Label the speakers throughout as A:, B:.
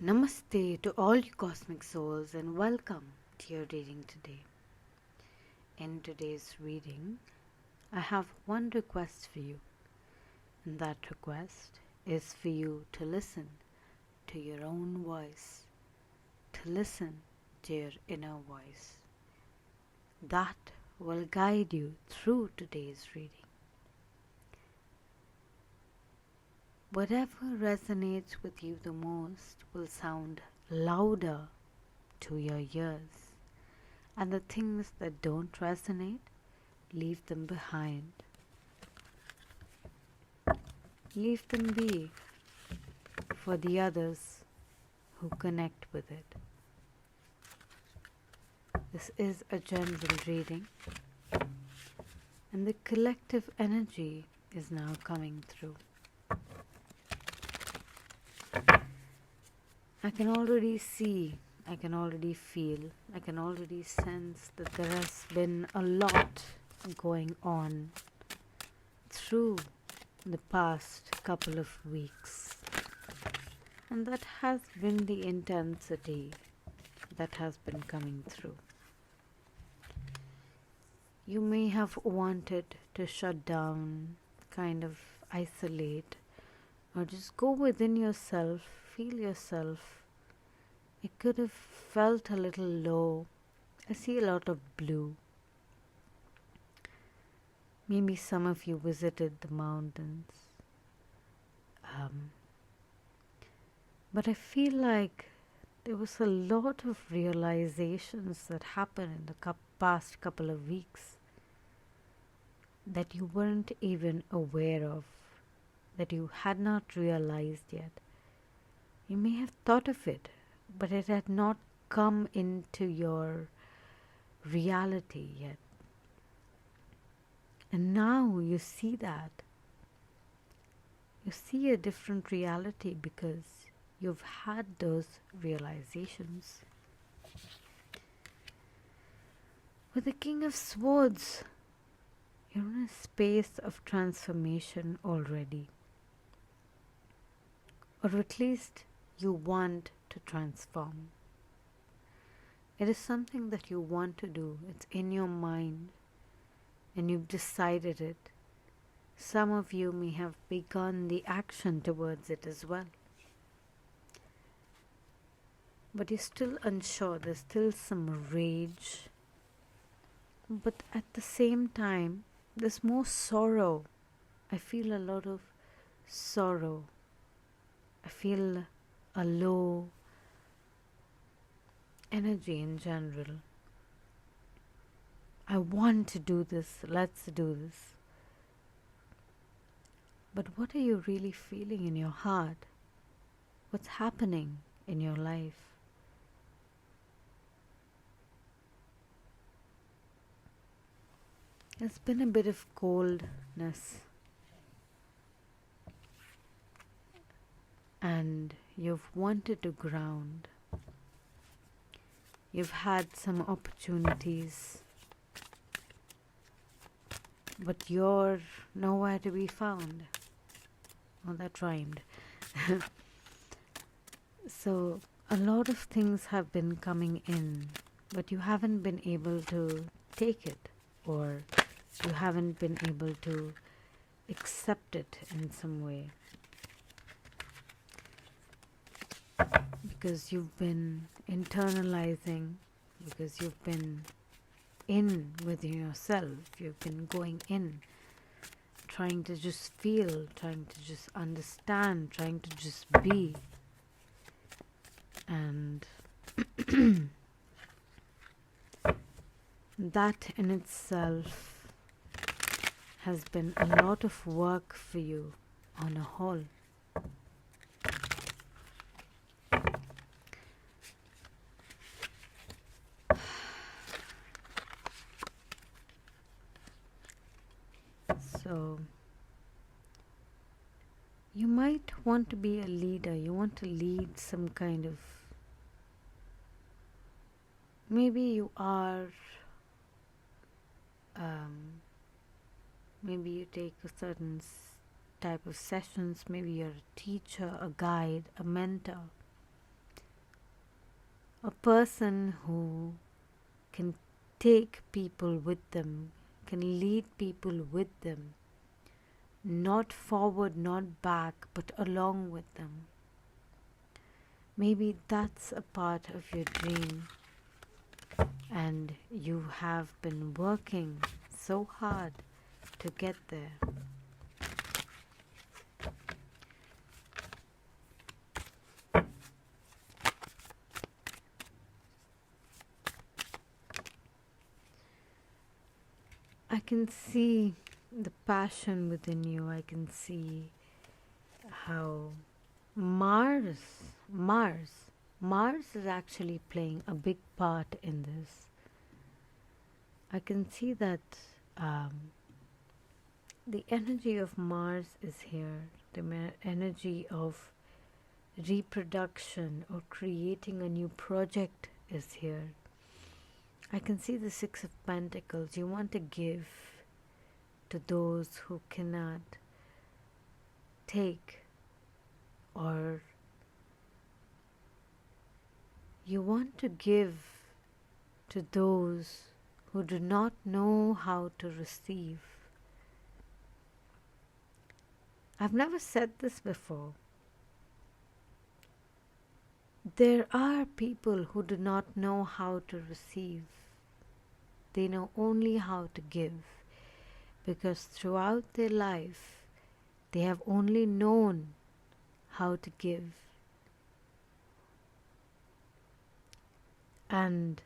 A: Namaste to all you cosmic souls and welcome to your reading today. In today's reading, I have one request for you, and that request is for you to listen to your own voice, to listen to your inner voice. That will guide you through today's reading. Whatever resonates with you the most will sound louder to your ears, and the things that don't resonate, leave them behind. Leave them be for the others who connect with it. This is a general reading, and the collective energy is now coming through. I can already see, I can already feel, I can already sense that there has been a lot going on through the past couple of weeks. And that has been the intensity that has been coming through. You may have wanted to shut down, kind of isolate, or just go within yourself, feel yourself. It could have felt a little low. I see a lot of blue. Maybe some of you visited the mountains. But I feel like there was a lot of realizations that happened in the past couple of weeks that you weren't even aware of, that you had not realized yet. You may have thought of it, but it had not come into your reality yet. And now you see that. You see a different reality because you've had those realizations. With the King of Swords, you're in a space of transformation already. Or at least you want to transform. It is something that you want to do. It's in your mind and you've decided it. Some of you may have begun the action towards it as well. But you're still unsure. There's still some rage. But at the same time, there's more sorrow. I feel a lot of sorrow. I feel a low energy in general. I want to do this. Let's do this. But what are you really feeling in your heart? What's happening in your life? There's been a bit of coldness, and you've wanted to ground. You've had some opportunities, but you're nowhere to be found. Oh, that rhymed. So a lot of things have been coming in, but you haven't been able to take it, or you haven't been able to accept it in some way. Because you've been internalizing, because you've been in with yourself, you've been going in, trying to just feel, trying to just understand, trying to just be. And that in itself has been a lot of work for you on a whole. So you might want to be a leader. You want to lead some kind of, maybe you are, maybe you take a certain type of sessions. Maybe you're a teacher, a guide, a mentor. a person who can take people with them, can lead people with them, not forward, not back, but along with them. Maybe that's a part of your dream, and you have been working so hard to get there. I can see the passion within you. I can see how Mars, Mars, Mars is actually playing a big part in this. I can see that the energy of Mars is here, the energy of reproduction or creating a new project is here. I can see the Six of Pentacles. You want to give to those who cannot take, or you want to give to those who do not know how to receive. I've never said this before. There are people who do not know how to receive. They know only how to give, because throughout their life they have only known how to give. And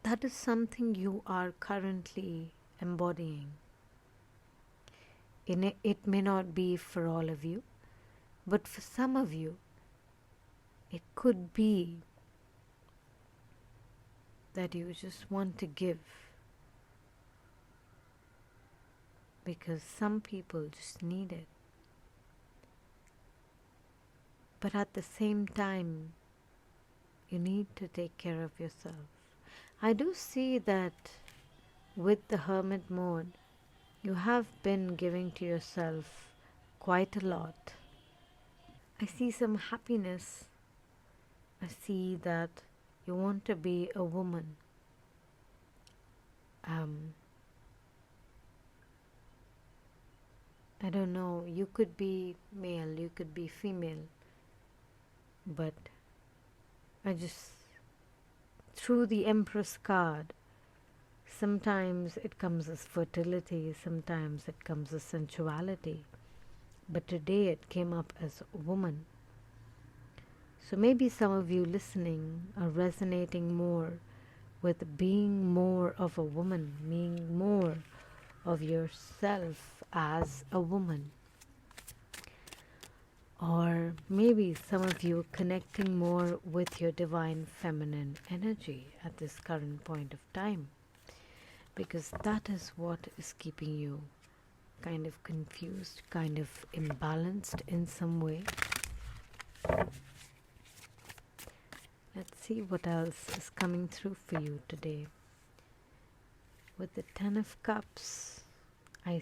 A: that is something you are currently embodying. It may not be for all of you, but for some of you, it could be that you just want to give, because some people just need it. But at the same time, you need to take care of yourself. I do see that with the hermit mode, you have been giving to yourself quite a lot. I see some happiness. I see that you want to be a woman. I don't know, you could be male, you could be female, but I just, through the Empress card, sometimes it comes as fertility, sometimes it comes as sensuality, but today it came up as a woman. So maybe some of you listening are resonating more with being more of a woman, being more of yourself as a woman. Or maybe some of you are connecting more with your divine feminine energy at this current point of time, because that is what is keeping you kind of confused, kind of imbalanced in some way. Let's see what else is coming through for you today. With the Ten of Cups, I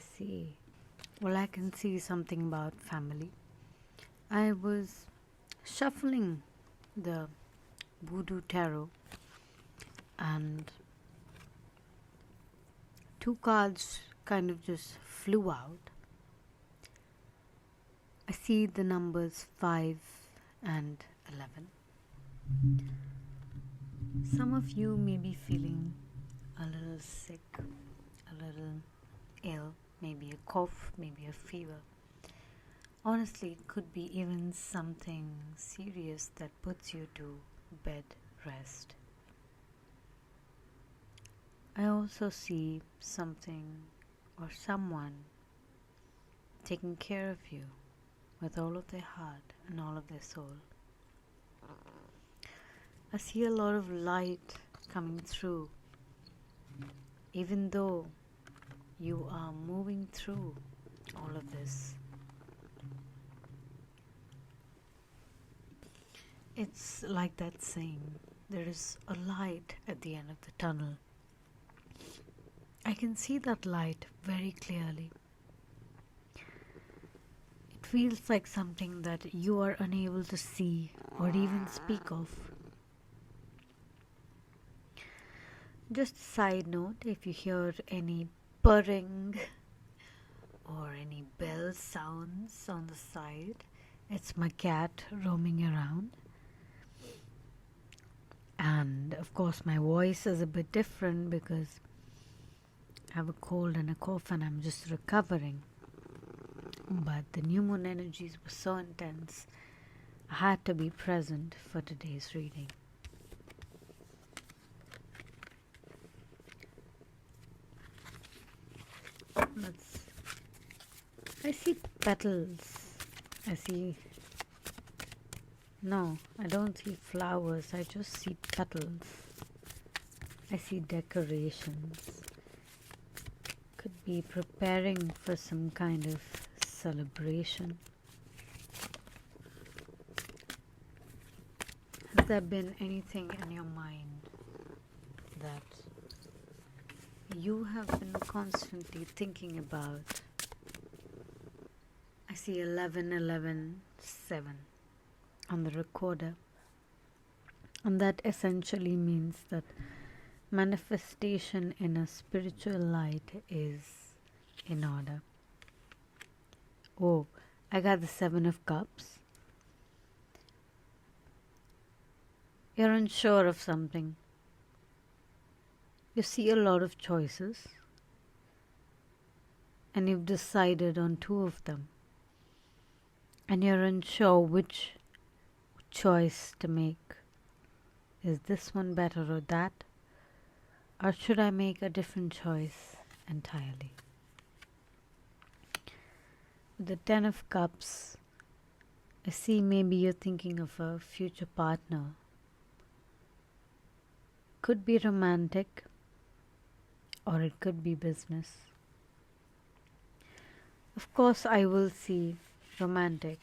A: can see something about family. I was shuffling the Voodoo Tarot and two cards kind of just flew out. I see the numbers 5 and 11. Some of you may be feeling a little sick, a little ill, maybe a cough, maybe a fever. Honestly, it could be even something serious that puts you to bed rest. I also see something or someone taking care of you with all of their heart and all of their soul. I see a lot of light coming through, even though you are moving through all of this. It's like that saying, there is a light at the end of the tunnel. I can see that light very clearly. It feels like something that you are unable to see or even speak of. Just a side note, if you hear any purring or any bell sounds on the side, it's my cat roaming around. And of course my voice is a bit different because I have a cold and a cough and I'm just recovering. But the new moon energies were so intense, I had to be present for today's reading. I see petals. No, I don't see flowers. I just see petals. I see decorations. Could be preparing for some kind of celebration. Has there been anything in your mind that you have been constantly thinking about? I see 1111-7 on the recorder, and that essentially means that manifestation in a spiritual light is in order. Oh, I got the 7 of Cups. You're unsure of something. You see a lot of choices, and you've decided on 2 of them, and you're unsure which choice to make. Is this one better or that? Or should I make a different choice entirely? With the 10 of Cups, I see maybe you're thinking of a future partner. Could be romantic, or it could be business. Of course, I will see romantic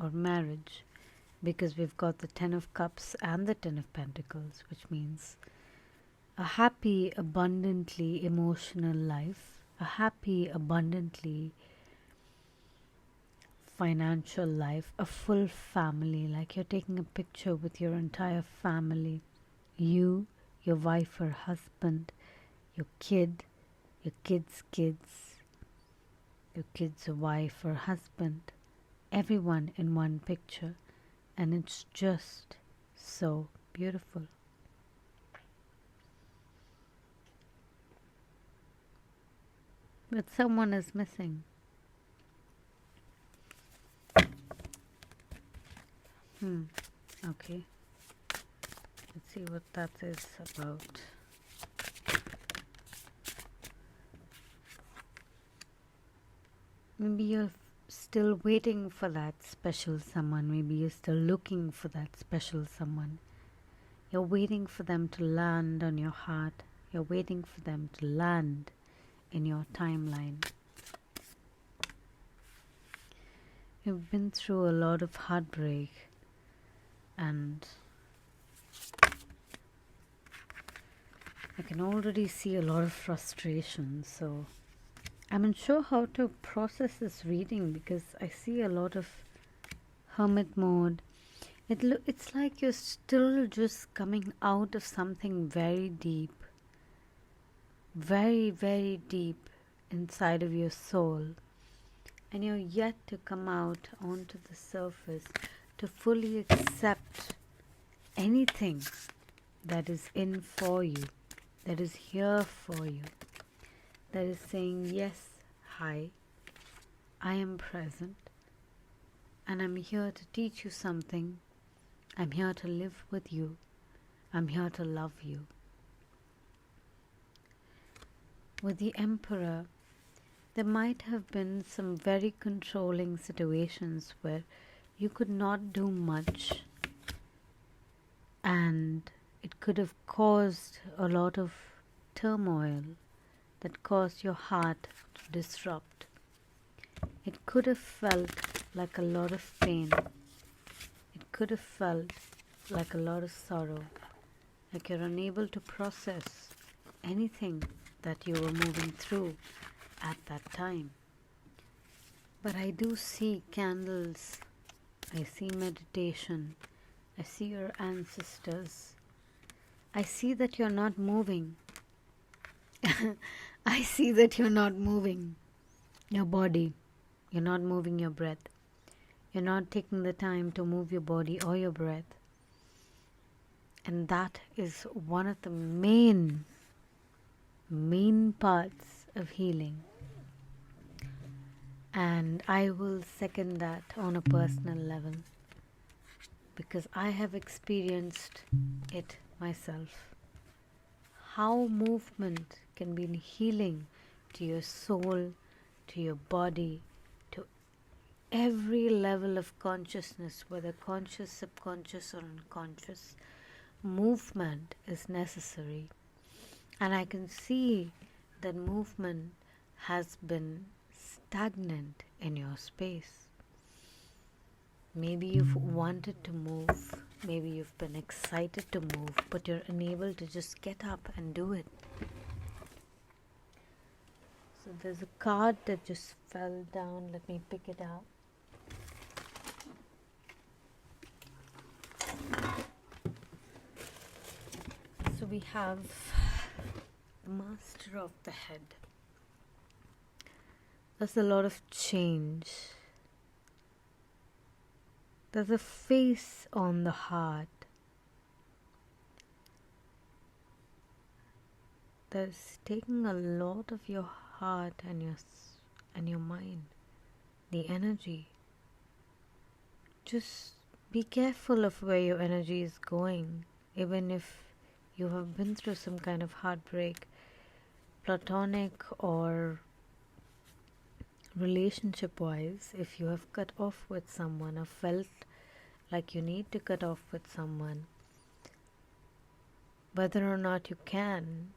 A: or marriage because we've got the 10 of Cups and the 10 of Pentacles, which means a happy, abundantly emotional life, a happy, abundantly financial life, a full family, like you're taking a picture with your entire family. You, your wife or husband, your kid, your kid's kids, your kid's wife or husband, everyone in one picture, and it's just so beautiful. But someone is missing. Okay. Let's see what that is about. Maybe you're still waiting for that special someone. Maybe you're still looking for that special someone. You're waiting for them to land on your heart. You're waiting for them to land in your timeline. You've been through a lot of heartbreak, and I can already see a lot of frustration, so I'm unsure how to process this reading because I see a lot of hermit mode. It's like you're still just coming out of something very deep, very, very deep inside of your soul, and you're yet to come out onto the surface to fully accept anything that is in for you, that is here for you, that is saying, yes, hi, I am present, and I'm here to teach you something. I'm here to live with you. I'm here to love you. With the Emperor, there might have been some very controlling situations where you could not do much, and it could have caused a lot of turmoil that caused your heart to disrupt. It could have felt like a lot of pain. It could have felt like a lot of sorrow, like you're unable to process anything that you were moving through at that time. But I do see candles, I see meditation, I see your ancestors. I see that you're not moving. I see that you're not moving your body. You're not moving your breath. You're not taking the time to move your body or your breath. And that is one of the main parts of healing. And I will second that on a personal level, because I have experienced it myself. How movement can be healing to your soul, to your body, to every level of consciousness, whether conscious, subconscious, or unconscious. Movement is necessary. And I can see that movement has been stagnant in your space. Maybe you've wanted to move, maybe you've been excited to move, but you're unable to just get up and do it. So there's a card that just fell down. Let me pick it up. So we have the Master of the Head. There's a lot of change. There's a face on the heart. There's taking a lot of your heart and your mind, the energy. Just be careful of where your energy is going, even if you have been through some kind of heartbreak, platonic or relationship-wise. If you have cut off with someone or felt like you need to cut off with someone, whether or not you can,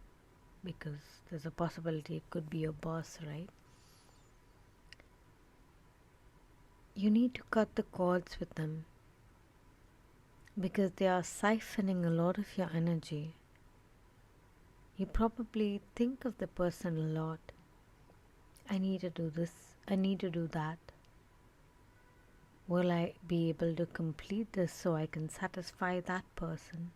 A: because there's a possibility it could be your boss, right? You need to cut the cords with them, because they are siphoning a lot of your energy. You probably think of the person a lot. I need to do this, I need to do that. Will I be able to complete this so I can satisfy that person?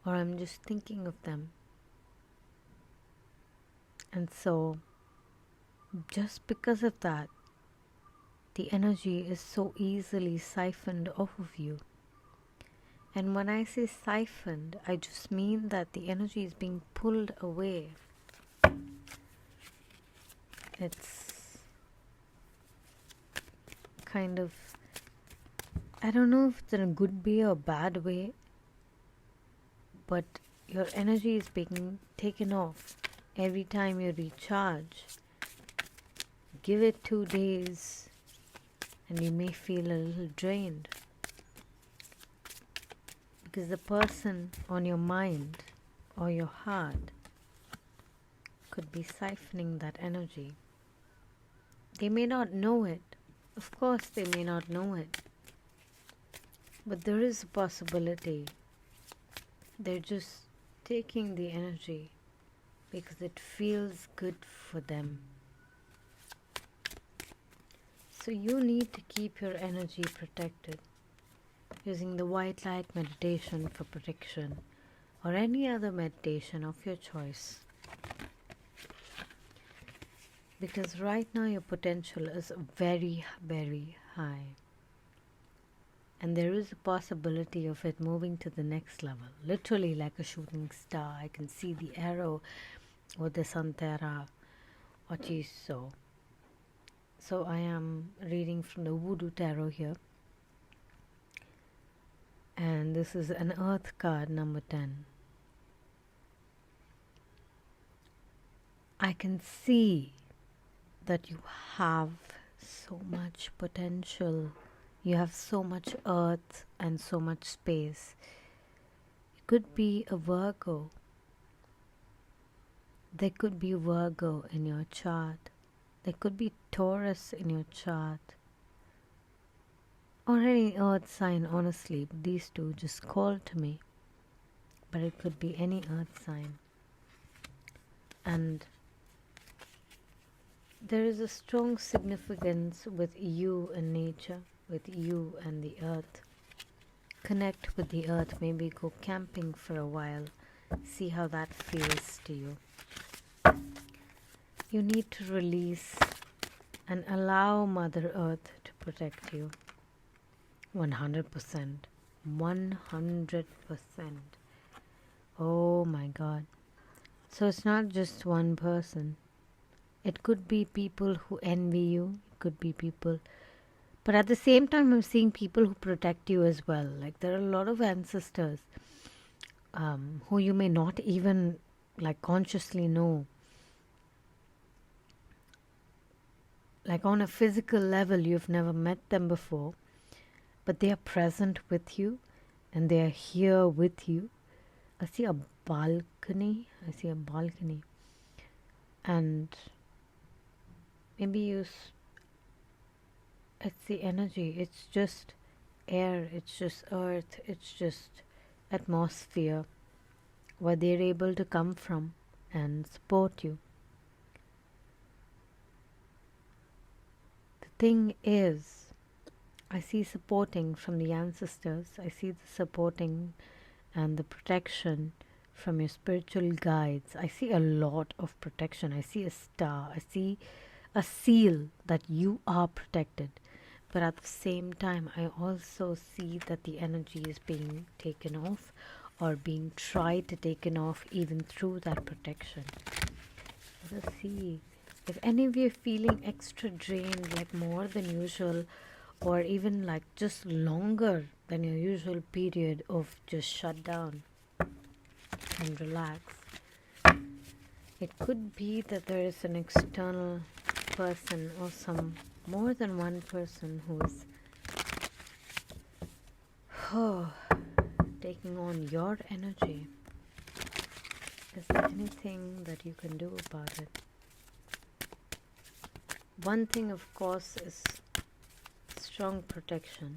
A: Or I'm just thinking of them. And so, just because of that, the energy is so easily siphoned off of you. And when I say siphoned, I just mean that the energy is being pulled away. It's kind of, I don't know if it's in a good way or bad way, but your energy is being taken off every time you recharge. Give it 2 days and you may feel a little drained, because the person on your mind or your heart could be siphoning that energy. They may not know it. Of course they may not know it. But there is a possibility they're just taking the energy because it feels good for them. So you need to keep your energy protected using the white light meditation for protection, or any other meditation of your choice. Because right now your potential is very, very high. And there is a possibility of it moving to the next level. Literally like a shooting star. I can see the arrow or the Santara or Chiso. So I am reading from the Voodoo Tarot here. And this is an Earth card, number 10. I can see that you have so much potential. You have so much earth and so much space. It could be a Virgo. There could be Virgo in your chart. There could be Taurus in your chart. Or any earth sign, honestly. These two just call to me. But it could be any earth sign. And there is a strong significance with you and nature, with you and the earth. Connect with the earth, maybe go camping for a while, see how that feels to you. You need to release and allow Mother Earth to protect you. 100%. 100%. Oh my God. So it's not just one person. It could be people who envy you. It could be people. But at the same time, I'm seeing people who protect you as well. Like there are a lot of ancestors who you may not even like consciously know. Like on a physical level, you've never met them before, but they are present with you and they are here with you. I see a balcony. And maybe it's the energy. It's just air. It's just earth. It's just atmosphere where they're able to come from and support you. The thing is, I see supporting from the ancestors. I see the supporting and the protection from your spiritual guides. I see a lot of protection. I see a star. I see a seal that you are protected. But at the same time, I also see that the energy is being taken off or being tried to taken off even through that protection. Let us see. If any of you are feeling extra drained, like more than usual, or even like just longer than your usual period of just shut down and relax, it could be that there is an external person or some more than one person who is taking on your energy. Is there anything that you can do about it? One thing, of course, is strong protection.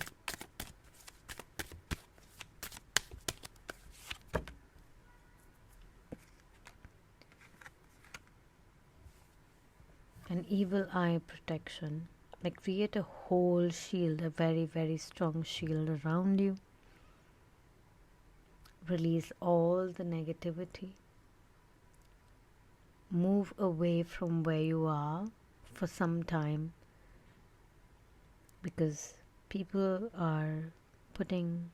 A: An evil eye protection. Like create a whole shield, a very, very strong shield around you. Release all the negativity. Move away from where you are for some time, because people are putting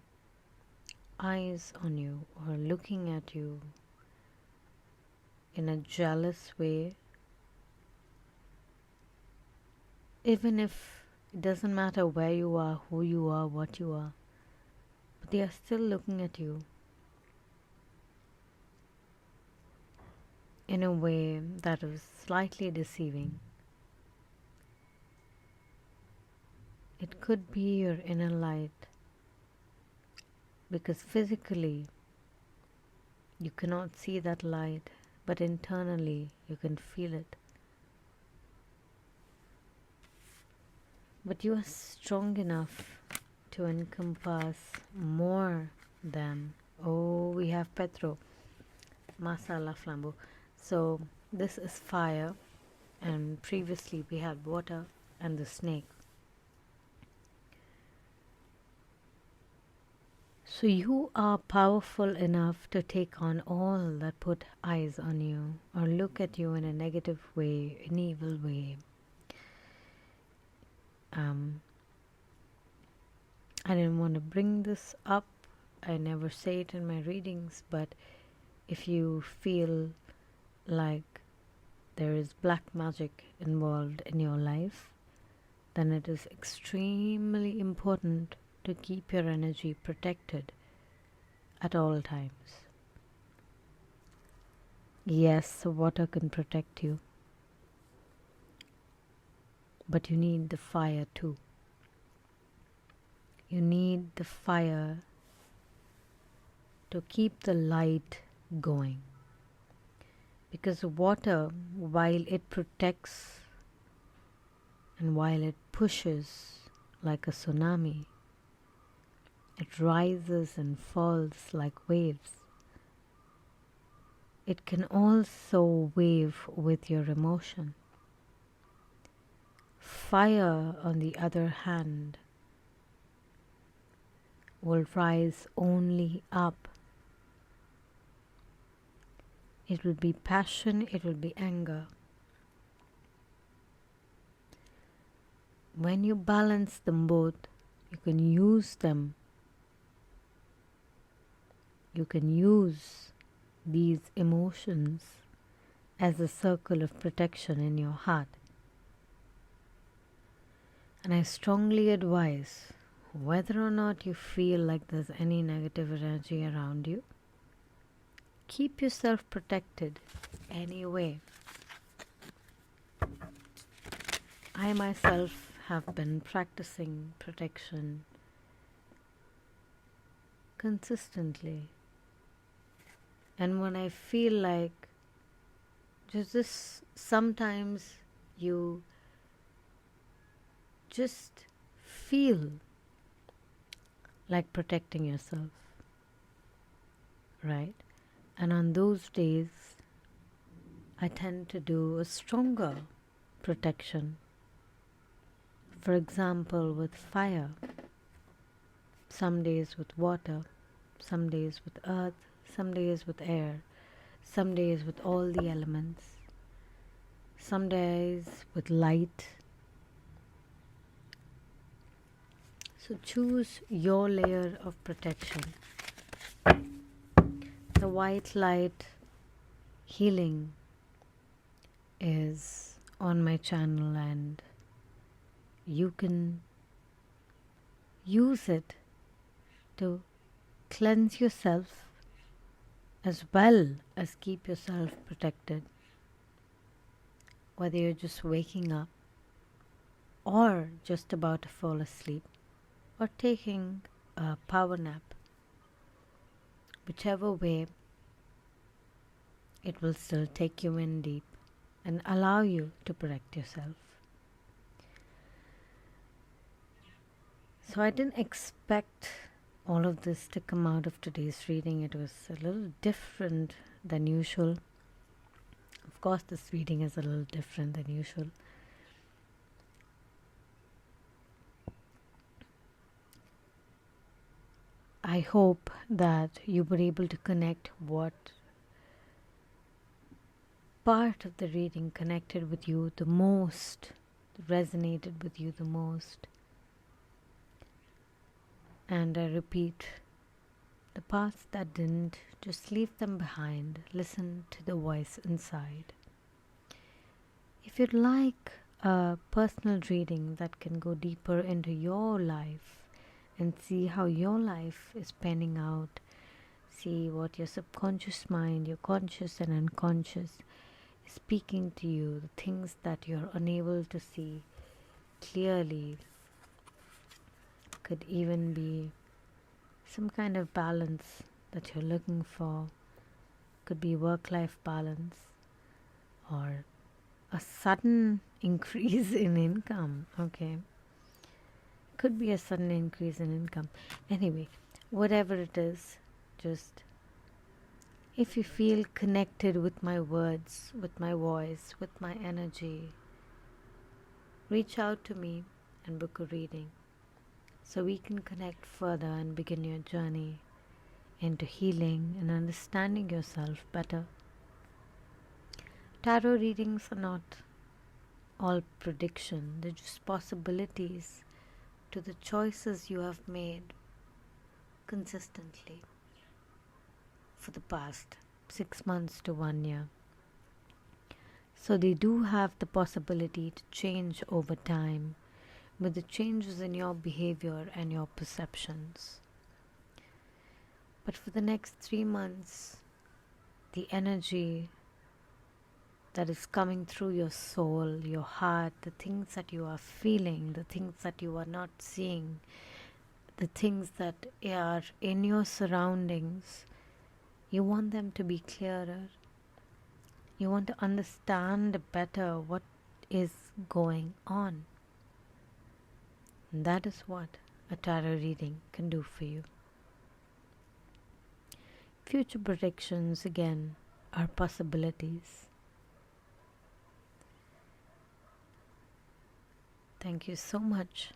A: eyes on you or looking at you in a jealous way, even if it doesn't matter where you are, who you are, what you are, but they are still looking at you in a way that is slightly deceiving. It could be your inner light, because physically you cannot see that light, but internally you can feel it. But you are strong enough to encompass more than, oh, we have Petro, Masala Flambeau. So this is fire, and previously we had water and the snake. So you are powerful enough to take on all that put eyes on you or look at you in a negative way, an evil way. I didn't want to bring this up. I never say it in my readings, but if you feel like there is black magic involved in your life, then it is extremely important to keep your energy protected at all times. Yes, water can protect you, but you need the fire too. You need the fire to keep the light going. Because water, while it protects and while it pushes like a tsunami, it rises and falls like waves. It can also wave with your emotion. Fire, on the other hand, will rise only up. It will be passion, it will be anger. When you balance them both, you can use them. You can use these emotions as a circle of protection in your heart. And I strongly advise, whether or not you feel like there's any negative energy around you, keep yourself protected anyway. I myself have been practicing protection consistently. And when I feel like sometimes you just feel like protecting yourself, right? And on those days, I tend to do a stronger protection. For example, with fire, some days with water, some days with earth, some days with air, some days with all the elements, some days with light. So choose your layer of protection. The white light healing is on my channel, and you can use it to cleanse yourself as well as keep yourself protected. Whether you're just waking up or just about to fall asleep or taking a power nap, whichever way, it will still take you in deep and allow you to protect yourself. So I didn't expect all of this to come out of today's reading. It was a little different than usual. Of course, this reading is a little different than usual. I hope that you were able to connect what part of the reading connected with you the most, resonated with you the most. And I repeat, the parts that didn't, just leave them behind. Listen to the voice inside. If you'd like a personal reading that can go deeper into your life and see how your life is panning out, see what your subconscious mind, your conscious and unconscious is speaking to you, the things that you're unable to see clearly, could even be some kind of balance that you're looking for, could be work-life balance or a sudden increase in income, okay? Could be a sudden increase in income. Anyway, whatever it is, just if you feel connected with my words, with my voice, with my energy, reach out to me and book a reading so we can connect further and begin your journey into healing and understanding yourself better. Tarot readings are not all prediction, they're just possibilities to the choices you have made consistently for the past 6 months to 1 year. So they do have the possibility to change over time with the changes in your behavior and your perceptions. But for the next 3 months, the energy that is coming through your soul, your heart, the things that you are feeling, the things that you are not seeing, the things that are in your surroundings, you want them to be clearer. You want to understand better what is going on. And that is what a tarot reading can do for you. Future predictions, again, are possibilities. Thank you so much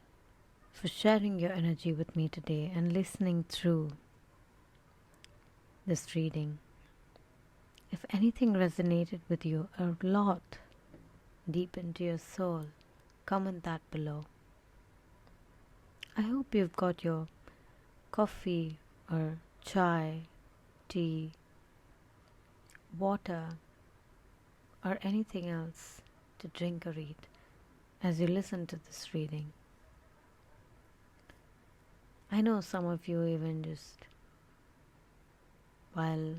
A: for sharing your energy with me today and listening through this reading. If anything resonated with you a lot deep into your soul, comment that below. I hope you've got your coffee or chai, tea, water, or anything else to drink or eat as you listen to this reading. I know some of you even just while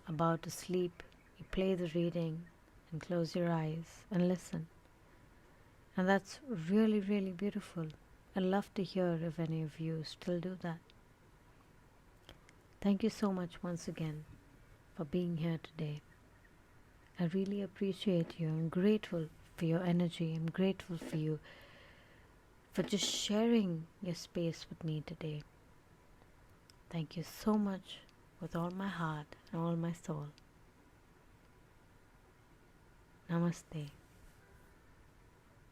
A: about to sleep, you play the reading and close your eyes and listen. And that's really, really beautiful. I'd love to hear if any of you still do that. Thank you so much once again for being here today. I really appreciate you. I'm grateful for your energy. I'm grateful for you for just sharing your space with me today. Thank you so much with all my heart and all my soul. Namaste.